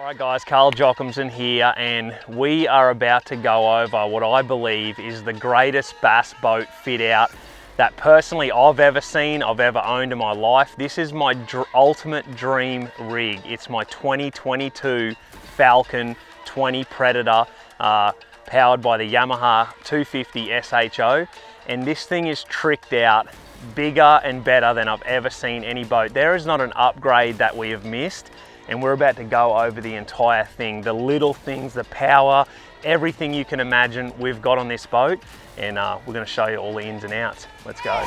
Alright guys, Carl Jockimson here, and we are about to go over what I believe is the greatest bass boat fit out that personally I've ever seen, I've ever owned in my life. This is my ultimate dream rig. It's my 2022 Falcon 20 Predator, powered by the Yamaha 250 SHO, and this thing is tricked out bigger and better than I've ever seen any boat. There is not an upgrade that we have missed, and we're about to go over the entire thing, the little things, the power, everything you can imagine we've got on this boat, and we're going to show you all the ins and outs. Let's go.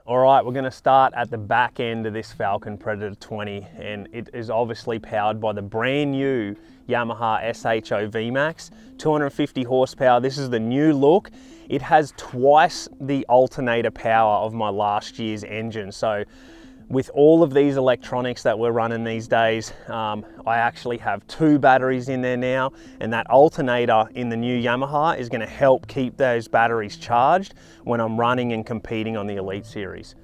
Alright, we're going to start at the back end of this Falcon Predator 20, and it is obviously powered by the brand new Yamaha SHO VMAX, 250 horsepower. This is the new look. It has twice the alternator power of my last year's engine. So with all of these electronics that we're running these days, I actually have 2 batteries in there now, and that alternator in the new Yamaha is going to help keep those batteries charged when I'm running and competing on the Elite Series.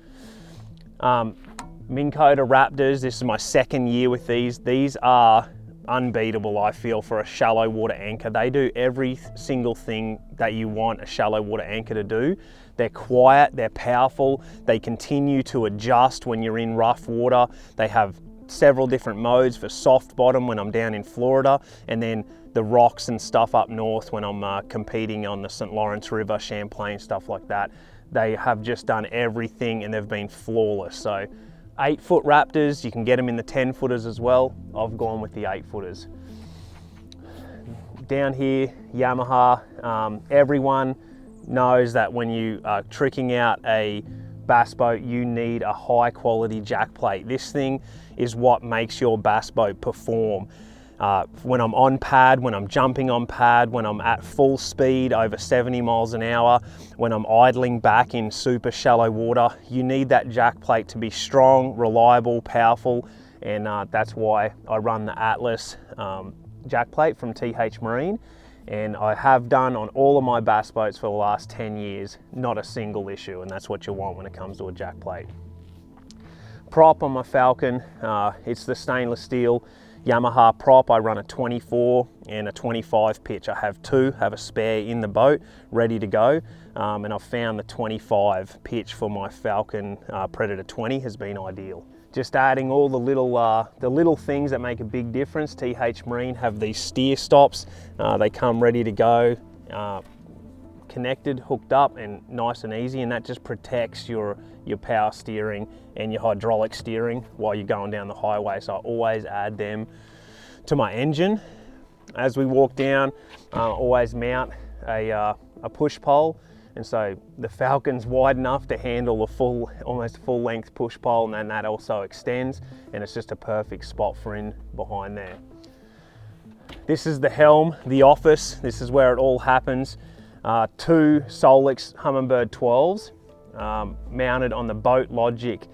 Minn Kota Raptors, this is my 2nd year with these. These are unbeatable, I feel, for a shallow water anchor. They do every single thing that you want a shallow water anchor to do. They're quiet, they're powerful, they continue to adjust when you're in rough water. They have several different modes for soft bottom when I'm down in Florida, and then the rocks and stuff up north when I'm competing on the St. Lawrence River, Champlain, stuff like that. They have just done everything and they've been flawless. So 8-foot Raptors, you can get them in the 10-footers as well. I've gone with the 8-footers. Down here, Yamaha, everyone knows that when you are tricking out a bass boat, you need a high quality jack plate. This thing is what makes your bass boat perform. When I'm on pad, when I'm jumping on pad, when I'm at full speed over 70 miles an hour, when I'm idling back in super shallow water, you need that jack plate to be strong, reliable, powerful, and that's why I run the Atlas jack plate from TH Marine, and I have done on all of my bass boats for the last 10 years, not a single issue, and that's what you want when it comes to a jack plate. Prop on my Falcon, it's the stainless steel Yamaha prop. I run a 24 and a 25 pitch. I have 2, have a spare in the boat, ready to go, and I've found the 25 pitch for my Falcon Predator 20 has been ideal. Just adding all the little things that make a big difference. TH Marine have these steer stops. They come ready to go, connected, hooked up, and nice and easy, and that just protects your power steering and your hydraulic steering while you're going down the highway. So I always add them to my engine. As we walk down, always mount a push pole, and so the Falcon's wide enough to handle a almost full length push pole, and then that also extends, and it's just a perfect spot for in behind there. This is the helm, the office. This is where it all happens. 2 Solix Humminbird 12s mounted on the Boat Logic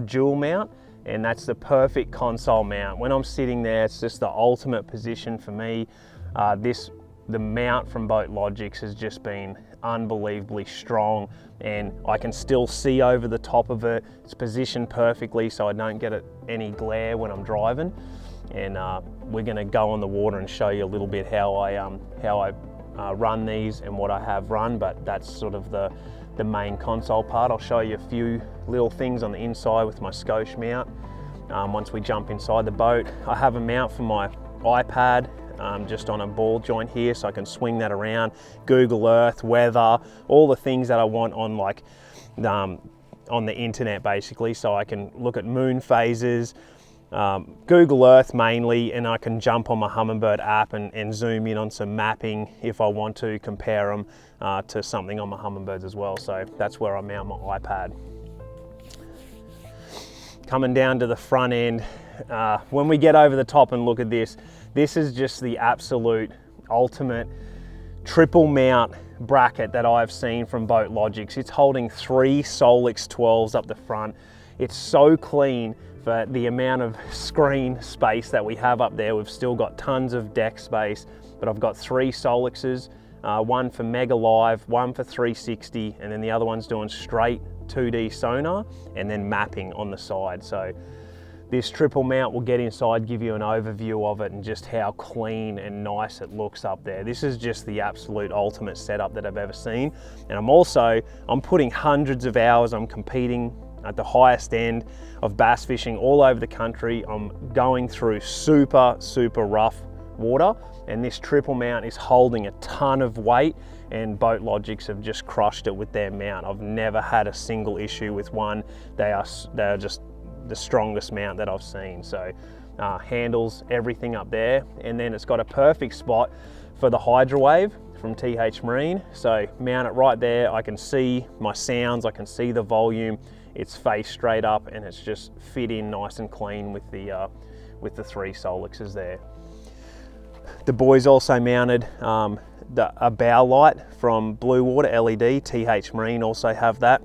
dual mount, and that's the perfect console mount. When I'm sitting there, it's just the ultimate position for me. The mount from Boat Logics has just been unbelievably strong, and I can still see over the top of it. It's positioned perfectly so I don't get any glare when I'm driving, and we're going to go on the water and show you a little bit how I run these and what I have run, but that's sort of the main console part. I'll show you a few little things on the inside with my Scotia mount once we jump inside the boat. I have a mount for my iPad just on a ball joint here, so I can swing that around, Google Earth, weather, all the things that I want on on the internet basically, so I can look at moon phases, Google Earth mainly, and I can jump on my Humminbird app and zoom in on some mapping if I want to compare them to something on my Humminbirds as well. So that's where I mount my iPad. Coming down to the front end, when we get over the top and look at this, this is just the absolute ultimate triple mount bracket that I've seen from Boat Logics. It's holding 3 Solix 12s up the front. It's so clean for the amount of screen space that we have up there. We've still got tons of deck space, but I've got 3 Solixes, one for Mega Live, one for 360, and then the other one's doing straight 2D sonar and then mapping on the side. So this triple mount will get inside, give you an overview of it and just how clean and nice it looks up there. This is just the absolute ultimate setup that I've ever seen. And I'm putting hundreds of hours. I'm competing at the highest end of bass fishing all over the country. I'm going through super, super rough water, and this triple mount is holding a ton of weight, and Boat Logics have just crushed it with their mount. I've never had a single issue with one. They are just the strongest mount that I've seen. So handles everything up there, and then it's got a perfect spot for the Hydrowave from TH Marine. So mount it right there. I can see my sounds, I can see the volume. It's faced straight up, and it's just fit in nice and clean with the 3 Solixes there. The boys also mounted a bow light from Blue Water LED. TH Marine also have that.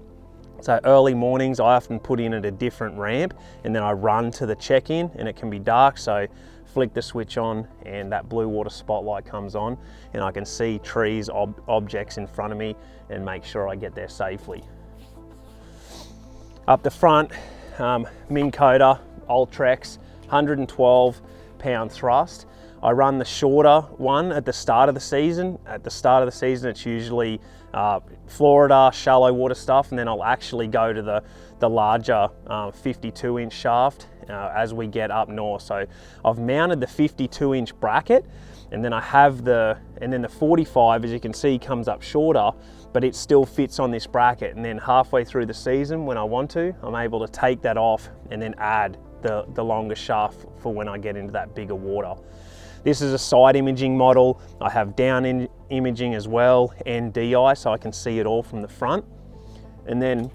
So early mornings, I often put in at a different ramp, and then I run to the check-in, and it can be dark, so flick the switch on and that Blue Water spotlight comes on, and I can see trees, objects in front of me, and make sure I get there safely. Up the front, Minn Kota Ultrex 112 pound thrust. I run the shorter one at the start of the season. At the start of the season, it's usually Florida, shallow water stuff, and then I'll actually go to the larger 52-inch shaft as we get up north. So I've mounted the 52-inch bracket, and then I have the 45, as you can see, comes up shorter, but it still fits on this bracket. And then halfway through the season, when I want to, I'm able to take that off and then add the longer shaft for when I get into that bigger water. This is a side imaging model. I have down imaging as well, and DI, so I can see it all from the front. And then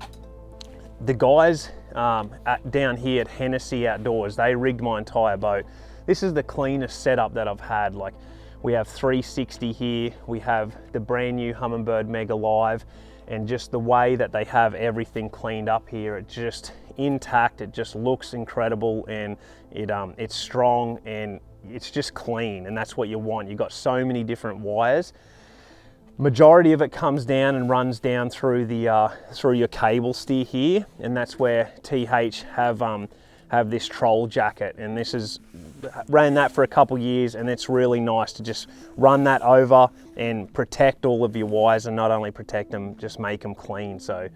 the guys down here at Hennessy Outdoors, they rigged my entire boat. This is the cleanest setup that I've had. Like, we have 360 here, we have the brand new Humminbird Mega Live, and just the way that they have everything cleaned up here, it just intact, it just looks incredible, and it's strong and it's just clean, and that's what you want. You've got so many different wires. Majority of it comes down and runs down through your cable steer here, and that's where TH have this troll jacket, and ran that for a couple years, and it's really nice to just run that over and protect all of your wires, and not only protect them, just make them clean, so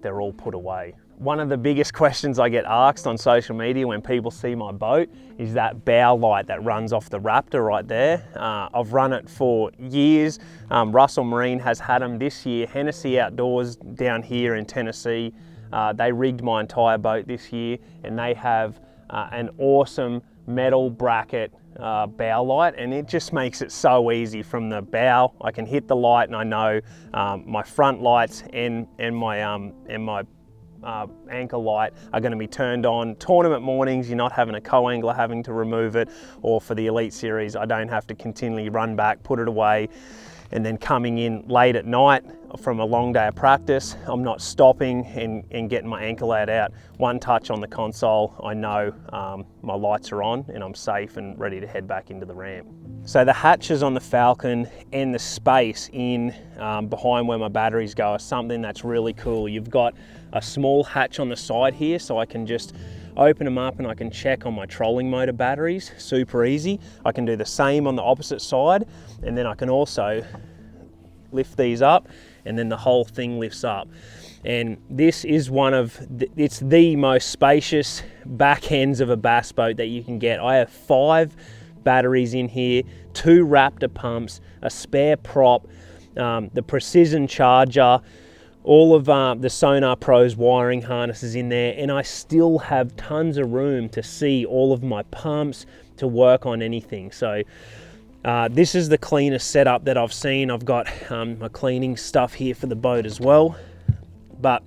they're all put away. One of the biggest questions I get asked on social media when people see my boat is that bow light that runs off the Raptor right there. I've run it for years. Russell Marine has had them this year. Hennessy Outdoors down here in Tennessee, they rigged my entire boat this year, and they have an awesome metal bracket bow light, and it just makes it so easy. From the bow, I can hit the light, and I know my front lights and my anchor light are going to be turned on. Tournament mornings, you're not having a co-angler having to remove it, or for the Elite Series, I don't have to continually run back, put it away, and then coming in late at night from a long day of practice, I'm not stopping and getting my anchor light out. One touch on the console, I know my lights are on and I'm safe and ready to head back into the ramp. So the hatches on the Falcon and the space in behind where my batteries go are something that's really cool. You've got a small hatch on the side here, so I can just open them up and I can check on my trolling motor batteries, super easy. I can do the same on the opposite side, and then I can also lift these up, and then the whole thing lifts up. And this is it's the most spacious back ends of a bass boat that you can get. I have 5 batteries in here, 2 Raptor pumps, a spare prop, the precision charger, all of the Sonar Pro's wiring harnesses in there, and I still have tons of room to see all of my pumps, to work on anything. So this is the cleanest setup that I've seen. I've got my cleaning stuff here for the boat as well. But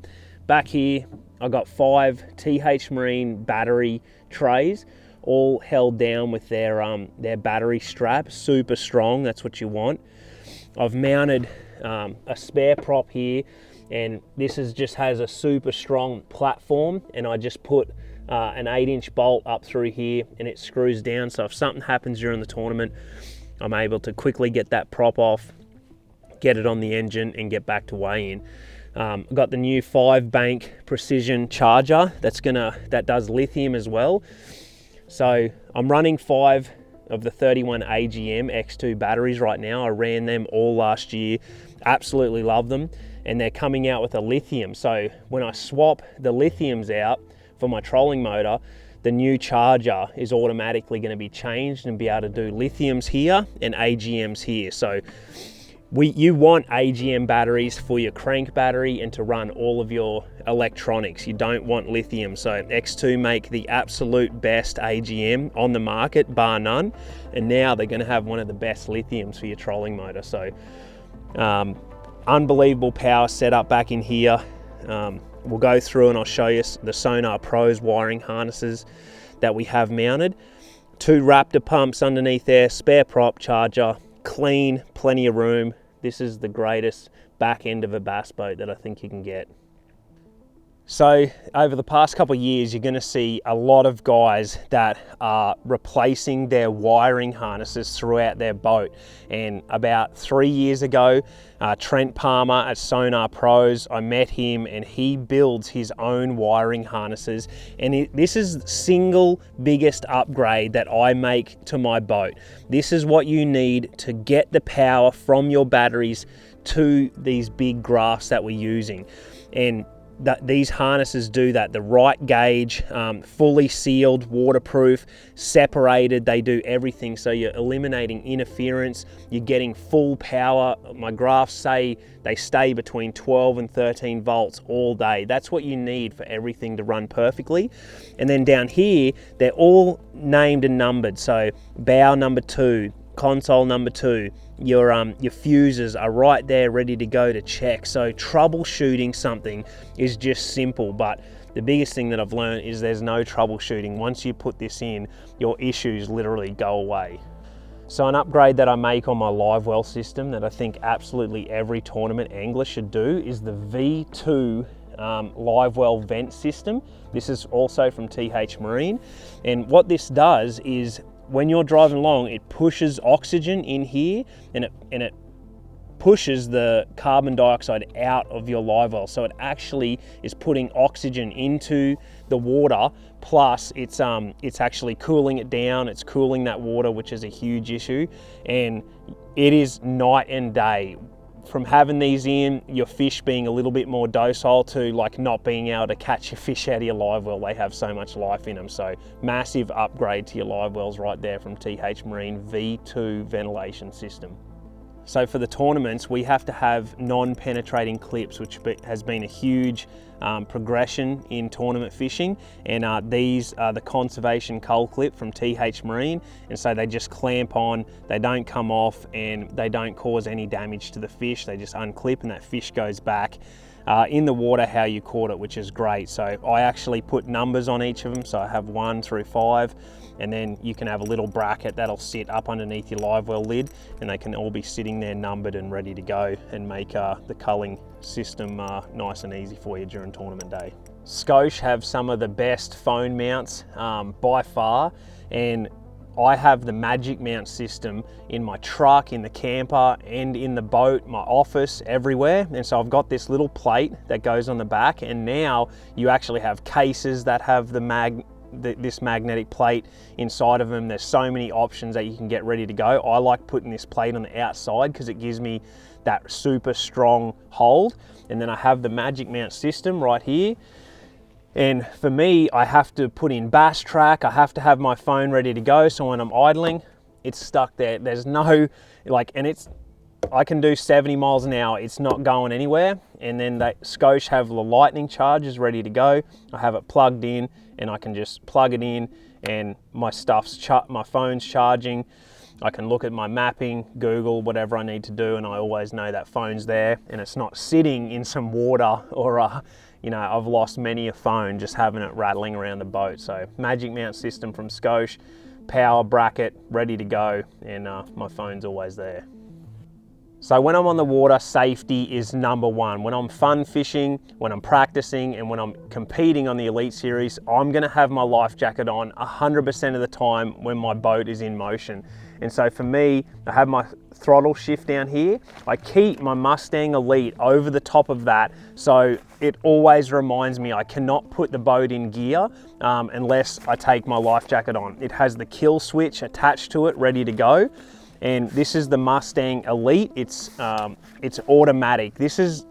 back here, I've got 5 TH Marine battery trays, all held down with their battery strap, super strong, that's what you want. I've mounted a spare prop here, and this just has a super strong platform, and I just put an 8-inch bolt up through here, and it screws down. So if something happens during the tournament, I'm able to quickly get that prop off, get it on the engine, and get back to weigh-in. I've got the new 5-bank precision charger that does lithium as well. So I'm running 5 of the 31 AGM X2 batteries right now. I ran them all last year, absolutely love them, and they're coming out with a lithium. So when I swap the lithiums out for my trolling motor, the new charger is automatically going to be changed and be able to do lithiums here and AGMs here. So you want AGM batteries for your crank battery and to run all of your electronics. You don't want lithium. So X2 make the absolute best AGM on the market, bar none. And now they're going to have one of the best lithiums for your trolling motor. So unbelievable power setup back in here. We'll go through and I'll show you the Sonar Pro's wiring harnesses that we have mounted. 2 Raptor pumps underneath there, spare prop, charger, clean, plenty of room. This is the greatest back end of a bass boat that I think you can get. So over the past couple of years, you're going to see a lot of guys that are replacing their wiring harnesses throughout their boat. And about 3 years ago, Trent Palmer at Sonar Pros, I met him and he builds his own wiring harnesses. And this is the single biggest upgrade that I make to my boat. This is what you need to get the power from your batteries to these big graphs that we're using. And these harnesses do that. The right gauge, fully sealed, waterproof, separated, they do everything. So you're eliminating interference, you're getting full power. My graphs say they stay between 12 and 13 volts all day. That's what you need for everything to run perfectly. And then down here, they're all named and numbered. So bow number 2, console number 2, your fuses are right there ready to go to check. So troubleshooting something is just simple, but the biggest thing that I've learned is there's no troubleshooting. Once you put this in, your issues literally go away. So an upgrade that I make on my live well system that I think absolutely every tournament angler should do is the V2 live well vent system. This is also from TH Marine, and what this does is when you're driving along, it pushes oxygen in here and it pushes the carbon dioxide out of your live well. So it actually is putting oxygen into the water, plus it's actually cooling it down. It's cooling that water, which is a huge issue, and it is night and day. From having these in, your fish being a little bit more docile to like not being able to catch your fish out of your live well. They have so much life in them. So massive upgrade to your live wells right there from TH Marine V2 ventilation system. So for the tournaments, we have to have non-penetrating clips, which has been a huge progression in tournament fishing. And these are the conservation cull clip from TH Marine. And so they just clamp on, they don't come off, and they don't cause any damage to the fish. They just unclip and that fish goes back in the water how you caught it, which is great. So I actually put numbers on each of them. So I have 1 through 5. And then you can have a little bracket that'll sit up underneath your live well lid, and they can all be sitting there numbered and ready to go and make the culling system nice and easy for you during tournament day. Scoche have some of the best phone mounts by far, and I have the Magic Mount system in my truck, in the camper, and in the boat, my office, everywhere. And so I've got this little plate that goes on the back, and now you actually have cases that have this magnetic plate inside of them. There's so many options that you can get ready to go. I like putting this plate on the outside because it gives me that super strong hold. And then I have the Magic Mount system right here. And for me, I have to put in bass track. I have to have my phone ready to go. So when I'm idling, it's stuck there. There's no, I can do 70 miles an hour. It's not going anywhere. And then Scoche have the lightning chargers ready to go. I have it plugged in and I can just plug it in and my phone's charging. I can look at my mapping, Google, whatever I need to do, and I always know that phone's there and it's not sitting in some water or, I've lost many a phone just having it rattling around the boat. So Magic Mount system from Scoche, power bracket, ready to go, and my phone's always there. So when I'm on the water, safety is number one. When I'm fun fishing, when I'm practicing, and when I'm competing on the Elite Series, I'm gonna have my life jacket on 100% of the time when my boat is in motion. And so for me, I have my throttle shift down here. I keep my Mustang Elite over the top of that, so it always reminds me I cannot put the boat in gear unless I take my life jacket on. It has the kill switch attached to it, ready to go. And this is the Mustang Elite. It's automatic. This is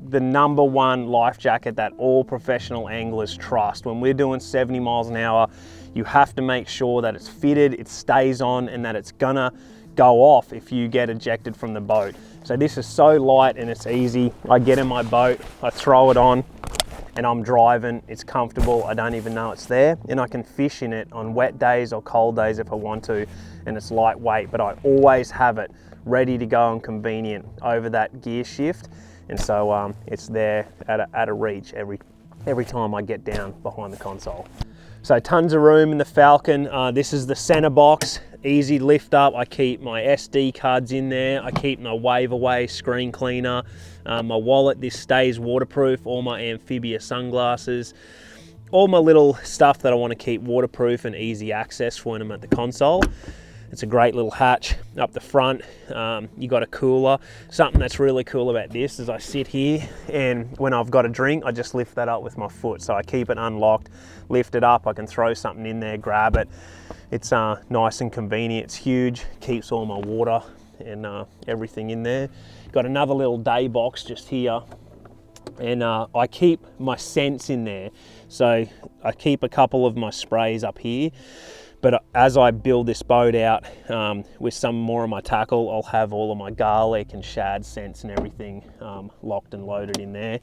the number one life jacket that all professional anglers trust. When we're doing 70 miles an hour, you have to make sure that it's fitted, it stays on, and that it's gonna go off if you get ejected from the boat. So this is so light and it's easy. I get in my boat, I throw it on, and I'm driving. It's comfortable, I don't even know it's there, and I can fish in it on wet days or cold days if I want to, and it's lightweight, but I always have it ready to go and convenient over that gear shift, and so it's there at a reach every time I get down behind the console. So tons of room in the Falcon. This is the center box, easy lift up. I keep my SD cards in there. I keep my wave away screen cleaner, my wallet. This stays waterproof, all my amphibious sunglasses, all my little stuff that I want to keep waterproof and easy access for when I'm at the console. It's a great little hatch up the front. You got a cooler. Something that's really cool about this is I sit here, and when I've got a drink, I just lift that up with my foot. So I keep it unlocked, lift it up, I can throw something in there, grab it. It's nice and convenient. It's huge, keeps all my water and everything in there. Got another little day box just here, and I keep my scents in there. So I keep a couple of my sprays up here. But as I build this boat out with some more of my tackle, I'll have all of my garlic and shad scents and everything locked and loaded in there.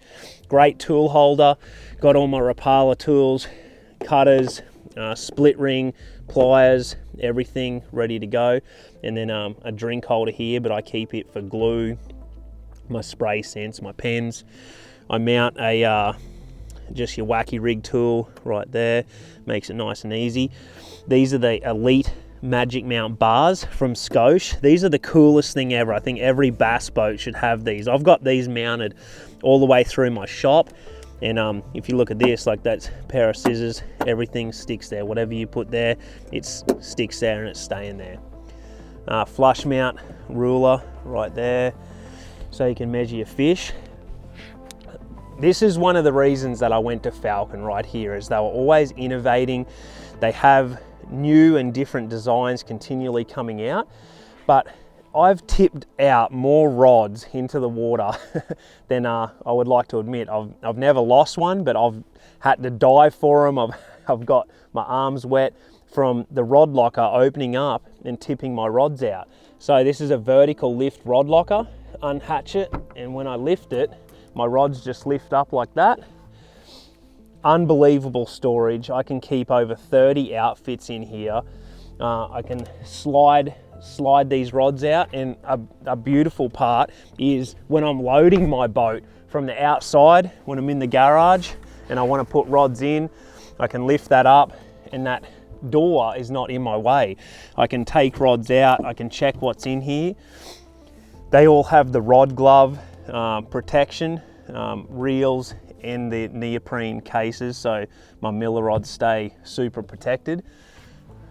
Great tool holder, got all my Rapala tools, cutters, split ring, pliers, everything ready to go. And then a drink holder here, but I keep it for glue, my spray scents, my pens. I mount a just your wacky rig tool right there, makes it nice and easy. These are the Elite Magic Mount bars from Scotia. These are the coolest thing ever. I think every bass boat should have these. I've got these mounted all the way through my shop, and if you look at this, like that's a pair of scissors, everything sticks there. Whatever you put there, it sticks there and it's staying there. Flush mount ruler right there, so you can measure your fish. This is one of the reasons that I went to Falcon right here, is they were always innovating. They have new and different designs continually coming out, but I've tipped out more rods into the water than I would like to admit. I've never lost one, but I've had to dive for them. I've got my arms wet from the rod locker opening up and tipping my rods out. So this is a vertical lift rod locker. Unhatch it, and when I lift it, my rods just lift up like that. Unbelievable storage. I can keep over 30 outfits in here. I can slide these rods out, and a beautiful part is when I'm loading my boat from the outside, when I'm in the garage and I want to put rods in, I can lift that up and that door is not in my way. I can take rods out, I can check what's in here. They all have the rod glove protection, reels, and the neoprene cases, so my Miller rods stay super protected.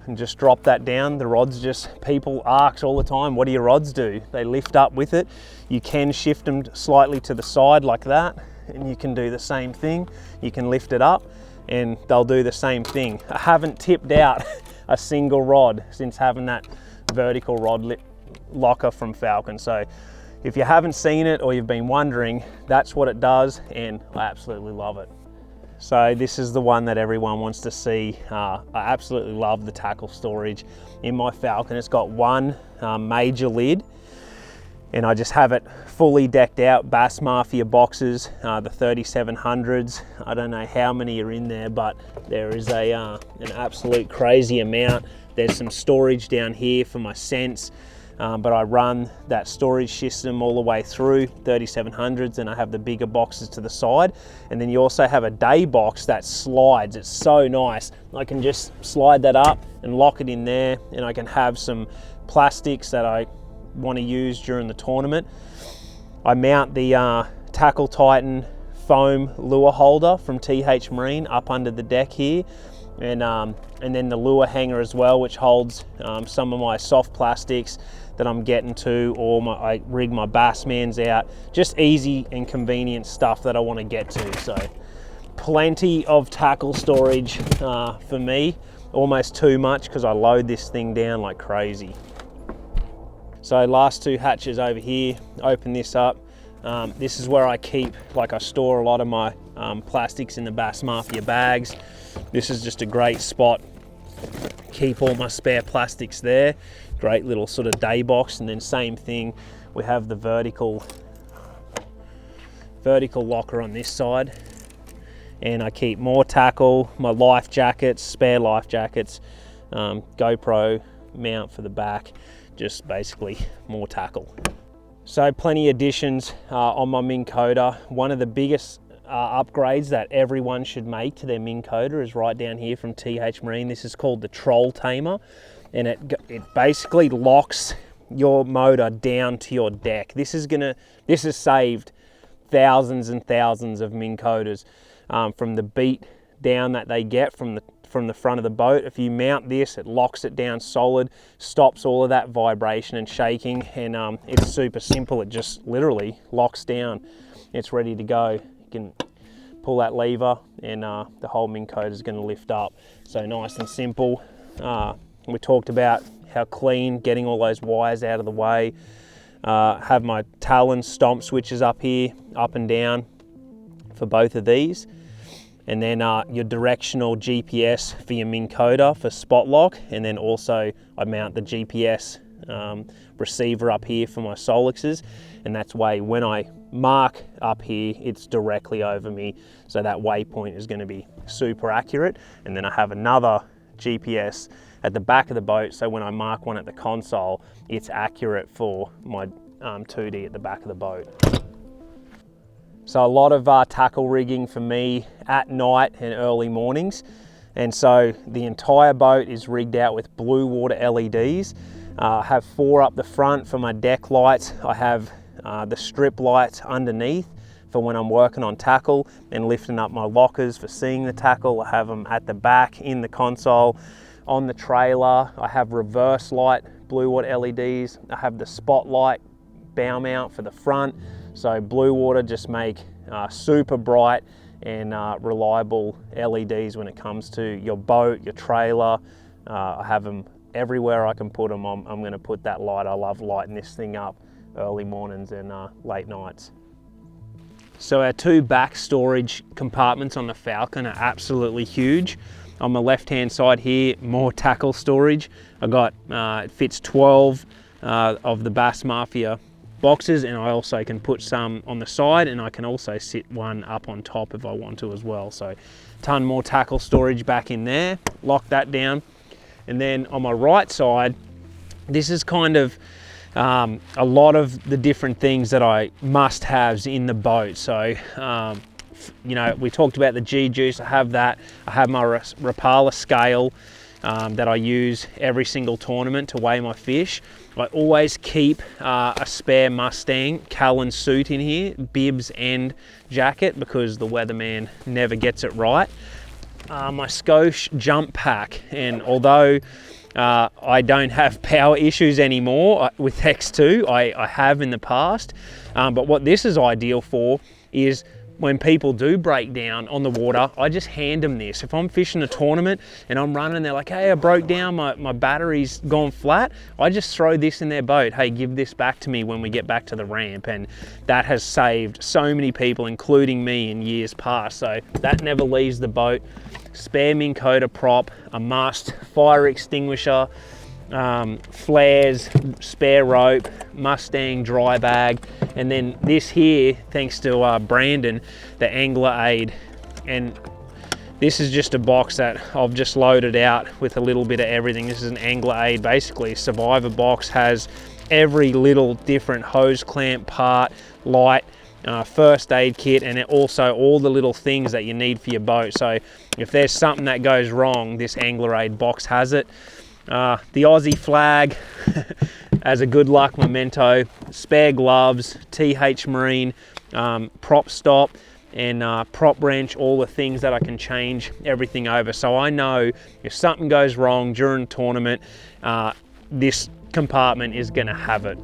And just drop that down. The rods people ask all the time, what do your rods do? They lift up with it. You can shift them slightly to the side like that, and you can do the same thing. You can lift it up and they'll do the same thing. I haven't tipped out a single rod since having that vertical rod locker from Falcon. So if you haven't seen it or you've been wondering, that's what it does, and I absolutely love it. So this is the one that everyone wants to see. I absolutely love the tackle storage in my Falcon. It's got one major lid, and I just have it fully decked out. Bass Mafia boxes, the 3700s. I don't know how many are in there, but there is an absolute crazy amount. There's some storage down here for my scents. But I run that storage system all the way through 3700s, and I have the bigger boxes to the side. And then you also have a day box that slides. It's so nice. I can just slide that up and lock it in there, and I can have some plastics that I want to use during the tournament. I mount the Tackle Titan foam lure holder from TH Marine up under the deck here, and then the lure hanger as well, which holds some of my soft plastics that I'm getting to, or I rig my Bassmans out. Just easy and convenient stuff that I want to get to. So plenty of tackle storage for me, almost too much because I load this thing down like crazy. So last two hatches over here, open this up. This is where I keep, I store a lot of my plastics in the Bass Mafia bags. This is just a great spot. Keep all my spare plastics there. Great little sort of day box. And then same thing, we have the vertical locker on this side. And I keep more tackle, my life jackets, spare life jackets, GoPro mount for the back, just basically more tackle. So plenty of additions on my Minn Kota. One of the biggest upgrades that everyone should make to their Minn Kota is right down here from TH Marine. This is called the Troll Tamer, and it basically locks your motor down to your deck. This has saved thousands and thousands of Minn Kotas from the beat down that they get from the front of the boat. If you mount this, it locks it down solid, stops all of that vibration and shaking, and it's super simple. It just literally locks down. It's ready to go. You can pull that lever and the whole Minn Kota is going to lift up. So nice and simple. We talked about how clean, getting all those wires out of the way. Have my Talon stomp switches up here, up and down for both of these. And then your directional GPS for your Minn Kota for spot lock. And then also I mount the GPS receiver up here for my Solixes. And that's way when I mark up here, it's directly over me. So that waypoint is going to be super accurate. And then I have another GPS at the back of the boat. So when I mark one at the console, it's accurate for my 2D at the back of the boat. So a lot of tackle rigging for me at night and early mornings. And so the entire boat is rigged out with blue water LEDs. I have 4 up the front for my deck lights. I have the strip lights underneath for when I'm working on tackle and lifting up my lockers for seeing the tackle. I have them at the back in the console. On the trailer, I have reverse light blue water LEDs. I have the spotlight bow mount for the front. So blue water just make super bright and reliable LEDs when it comes to your boat, your trailer. I have them everywhere I can put them. I'm going to put that light. I love lighting this thing up early mornings and late nights. So our 2 back storage compartments on the Falcon are absolutely huge. On the left-hand side here, more tackle storage. I got, it fits 12 of the Bass Mafia boxes, and I also can put some on the side, and I can also sit one up on top if I want to as well. So ton more tackle storage back in there. Lock that down. And then on my right side, this is kind of a lot of the different things that I must haves in the boat. So you know, we talked about the G-Juice. I have that. I have my Rapala scale that I use every single tournament to weigh my fish. I always keep a spare Mustang Callan suit in here, bibs and jacket, because the weatherman never gets it right. My Scotia jump pack, and although I don't have power issues anymore with X2, I have in the past, but what this is ideal for is when people do break down on the water, I just hand them this. If I'm fishing a tournament and I'm running, they're like, hey, I broke down, my battery's gone flat, I just throw this in their boat. Hey, give this back to me when we get back to the ramp. And that has saved so many people, including me, in years past. So that never leaves the boat. Spare Minn Kota prop, a must, fire extinguisher, flares, spare rope, Mustang dry bag, and then this here, thanks to Brandon, the Angler Aid. And this is just a box that I've just loaded out with a little bit of everything. This is an Angler Aid, basically. Survivor box has every little different hose clamp part, light, first aid kit, and also all the little things that you need for your boat. So if there's something that goes wrong, this Angler Aid box has it. The Aussie flag, as a good luck memento, spare gloves, TH Marine, prop stop, and prop wrench, all the things that I can change everything over. So I know if something goes wrong during a tournament, this compartment is going to have it.